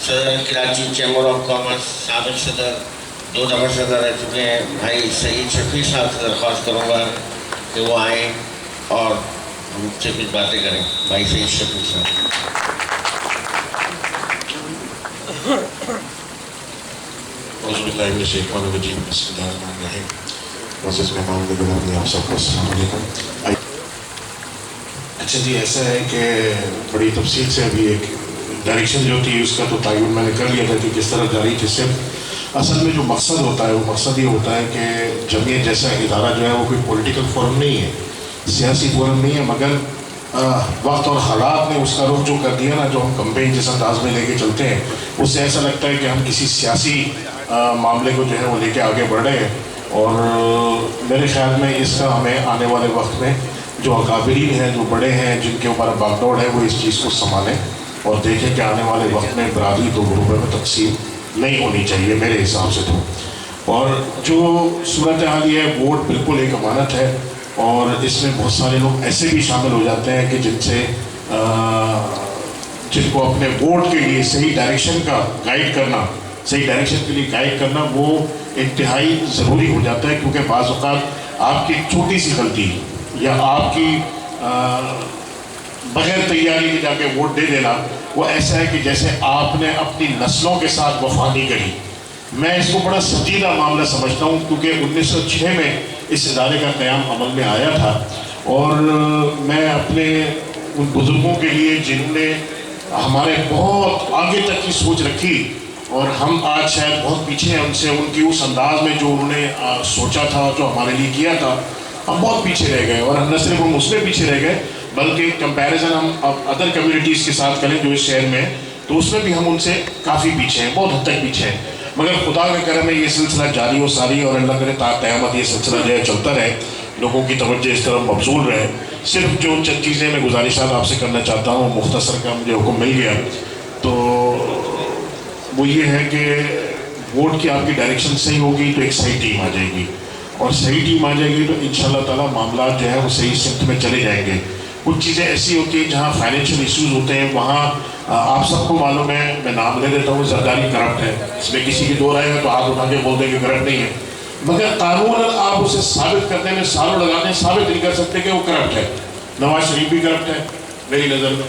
صدر Karachi chamber of commerce سابق صدر 2 دفعہ صدر رہ چکے ہیں بھائی سعید شفیع صاحب سے درخواست کروں گا کہ وہ آئیں اور ہم سے کچھ باتیں کریں. بھائی سعید شفیع صاحب. اعوذ باللہ من الشیطان الرجیم. بسم اللہ الرحمن الرحیم. معزز مہمان گرامی، آپ سب کو السلام علیکم. اچھا جی، ایسا ہے کہ بڑی تفصیل سے ابھی ایک ڈائریکشن جو تھی اس کا تو تعین میں نے کر لیا تھا کہ کس طرح جاری تھی. صرف اصل میں جو مقصد ہوتا ہے وہ مقصد یہ ہوتا ہے کہ جمعیت جیسا ادارہ جو ہے وہ کوئی پولیٹیکل فورم نہیں ہے، سیاسی فورم نہیں ہے، مگر وقت اور حالات نے اس کا رخ جو کر دیا نا، جو ہم کمپین جس انداز میں لے کے چلتے ہیں اس سے ایسا لگتا ہے کہ ہم کسی سیاسی معاملے کو جو ہے وہ لے کے آگے بڑھ رہے ہیں. اور میرے خیال میں اس کا ہمیں آنے والے وقت میں جو اکابرین ہیں، جو بڑے ہیں، جن کے اوپر باغ دوڑ ہے، وہ اس چیز کو سنبھالیں اور دیکھیں کہ آنے والے وقت میں برادری 2 گروپوں میں تقسیم نہیں ہونی چاہیے میرے حساب سے تو. اور جو صورتحال یہ ہے، ووٹ بالکل ایک امانت ہے اور اس میں بہت سارے لوگ ایسے بھی شامل ہو جاتے ہیں کہ جن کو اپنے ووٹ کے لیے صحیح ڈائریکشن کا گائیڈ کرنا، صحیح ڈائریکشن کے لیے گائیڈ کرنا وہ انتہائی ضروری ہو جاتا ہے. کیونکہ بعض اوقات آپ کی چھوٹی سی غلطی یا آپ کی بغیر تیاری کے جا کے ووٹ دے دینا، وہ ایسا ہے کہ جیسے آپ نے اپنی نسلوں کے ساتھ وفا نہیں کری. میں اس کو بڑا سنجیدہ معاملہ سمجھتا ہوں کیونکہ 1906 میں اس ادارے کا قیام عمل میں آیا تھا اور میں اپنے ان بزرگوں کے لیے جنہوں نے ہمارے بہت آگے تک کی سوچ رکھی اور ہم آج شاید بہت پیچھے ہیں ان سے، ان کی اس انداز میں جو انہوں نے سوچا تھا، جو ہمارے لیے کیا تھا، ہم بہت پیچھے رہ گئے. اور ہم نہ صرف ہم اس میں پیچھے رہ گئے بلکہ کمپیریزن ہم ادر کمیونٹیز کے ساتھ کریں جو اس شہر میں ہیں تو اس میں بھی ہم ان سے کافی پیچھے ہیں، بہت حد تک پیچھے ہیں. مگر خدا کے کرم میں یہ سلسلہ جاری و ساری اور اللہ کرے تا قیامت یہ سلسلہ جو ہے چلتا رہے، لوگوں کی توجہ اس طرف مبذول رہے. صرف جو چند چیزیں میں گزارشات آپ سے کرنا چاہتا ہوں، مختصر کا مجھے حکم مل گیا، تو وہ یہ ہے کہ ووٹ کی آپ کی ڈائریکشن صحیح ہوگی تو ایک صحیح ٹیم آ جائے گی اور صحیح ٹیم آ جائے گی تو انشاءاللہ تعالیٰ معاملات جو ہے وہ صحیح سمت میں چلے جائیں گے. کچھ چیزیں ایسی ہوتی ہیں جہاں فائنینشیل ایشوز ہوتے ہیں، وہاں آپ سب کو معلوم ہے، میں نام لے دیتا ہوں، زرداری کرپٹ ہے، اس میں کسی کی 2 رائے ہے تو ہاتھ اٹھا کے بول دیں کہ کرپٹ نہیں ہے. مگر قانون آپ اسے ثابت کرنے میں سالوں لگاتے ہیں، ثابت نہیں کر سکتے کہ وہ کرپٹ ہے. نواز شریف بھی کرپٹ ہے میری نظر میں،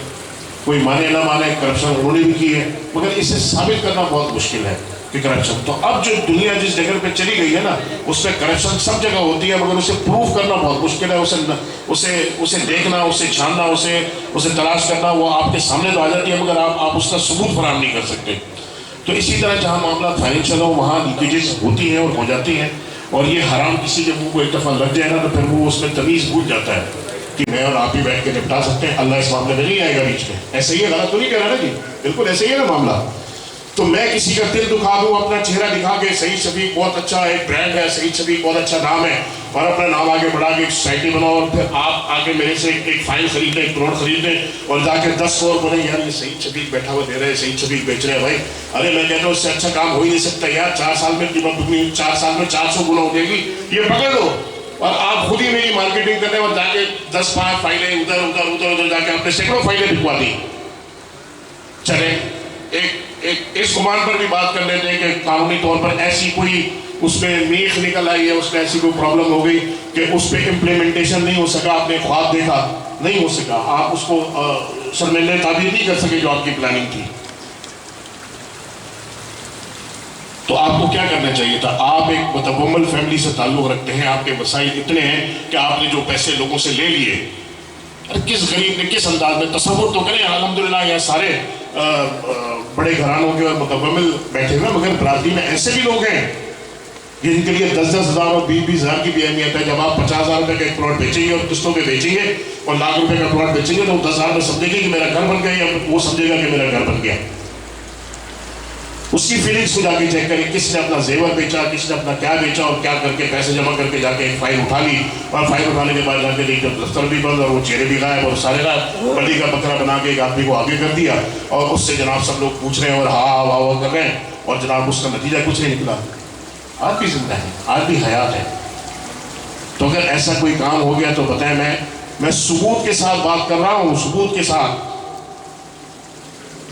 کوئی مانے نہ مانے کرپشن انہوں نے بھی کی ہے، مگر اسے ثابت کرنا بہت مشکل ہے کہ کرپشن. تو اب جو دنیا جس جگہ پہ چلی گئی ہے نا، اس میں کرپشن سب جگہ ہوتی ہے مگر اسے پروف کرنا بہت مشکل ہے. اسے دیکھنا، اسے چھاننا، اسے تلاش کرنا، وہ آپ کے سامنے تو آ جاتی ہے مگر آپ اس کا ثبوت فراہم نہیں کر سکتے. تو اسی طرح جہاں معاملات فائنینشیل ہو وہاں لیکیجز ہوتی ہیں اور ہو جاتی ہیں، اور یہ حرام کسی کے منہ کو ایک دفعہ لگ جائے نا تو پھر وہ اس میں تمیز بھول جاتا ہے کہ میں اور آپ ہی بیٹھ کے نپٹا سکتے ہیں، اللہ اس معاملے میں نہیں آئے گا بیچ میں. ایسے ہی ہے، غلط تو نہیں کہہ رہا نا جی، بالکل ایسے ہی ہے نا معاملہ. تو میں کسی کا دل دکھا دوں، اپنا چہرہ دکھا کے سعید شفیع بہت اچھا ایک برانڈ ہے، سعید شفیع بہت اچھا نام ہے، اور اپنا نام آگے بڑھا کے ایک سوسائٹی بناؤ اور پھر آپ آگے میرے سے ایک فائل خرید لیں، 1 کروڑ خرید لیں اور جا کے 10 کروڑ بولیں یار یہ سعید شفیع بیٹھا ہوا دے رہے ہیں، سعید شفیع بیچ رہے ہیں. بھائی ارے میں کہتا ہوں اس سے اچھا کام ہو ہی نہیں سکتا یار. 4 سال میں قیمت دگنی، 4 سال میں 400 گنا ہو جائے گی، یہ پکڑ لو. اور آپ خود ہی میری مارکیٹنگ کرنے اور جا کے 10-5 فائلیں ادھر جا کے اپنے سینکڑوں فائلیں بکوا دی. چلیں ایک اس گمان پر بھی بات کر لیتے ہیں کہ قانونی طور پر ایسی کوئی اس میں میخ نکل آئی ہے، اس میں ایسی کوئی پرابلم ہو گئی کہ اس پہ امپلیمنٹیشن نہیں ہو سکا، آپ نے خواب دیکھا نہیں ہو سکا، آپ اس کو شرمندہ تعبیر نہیں کر سکے جو آپ کی پلاننگ تھی. تو آپ کو کیا کرنا چاہیے تھا؟ آپ ایک متکمل فیملی سے تعلق رکھتے ہیں، آپ کے وسائل اتنے ہیں کہ آپ نے جو پیسے لوگوں سے لے لیے، کس غریب نے کس انداز میں تصور تو کریں. الحمدللہ یہ سارے بڑے گھرانوں کے اور متکمل بیٹھے ہوئے، مگر برادری میں ایسے بھی لوگ ہیں جن کے لیے 10-10 ہزار اور 20-20 ہزار کی بھی اہمیت ہے. جب آپ 50,000 روپے کا ایک پلاٹ بیچیں گے اور قسطوں پہ بیچیں گے اور لاکھ روپے کا پلاٹ بیچیں گے تو 10,000 میں سمجھے گے کہ میرا گھر بن گیا، یا وہ سمجھے گا کہ میرا گھر بن گیا. اس کی فیلنگس کو جا کے چیک کریں، کس نے اپنا زیور بیچا، کس نے اپنا کیا بیچا اور کیا کر کے پیسے جمع کر کے جا کے ایک فائل اٹھا لی، اور فائل اٹھانے کے بعد جا کے دیکھ جب دفتر بھی بند اور وہ چہرے بھی غائب اور سارے غائب، بلی کا بکرا بنا کے ایک آدمی کو آگے کر دیا اور اس سے جناب سب لوگ پوچھ رہے ہیں اور ہاں واہ واہ کر رہے ہیں اور جناب اس کا نتیجہ کچھ نہیں نکلا. آج بھی زندہ ہے، آج بھی حیات ہے. تو اگر ایسا کوئی کام ہو گیا تو بتائیں، میں ثبوت کے ساتھ بات کر رہا ہوں، ثبوت کے ساتھ.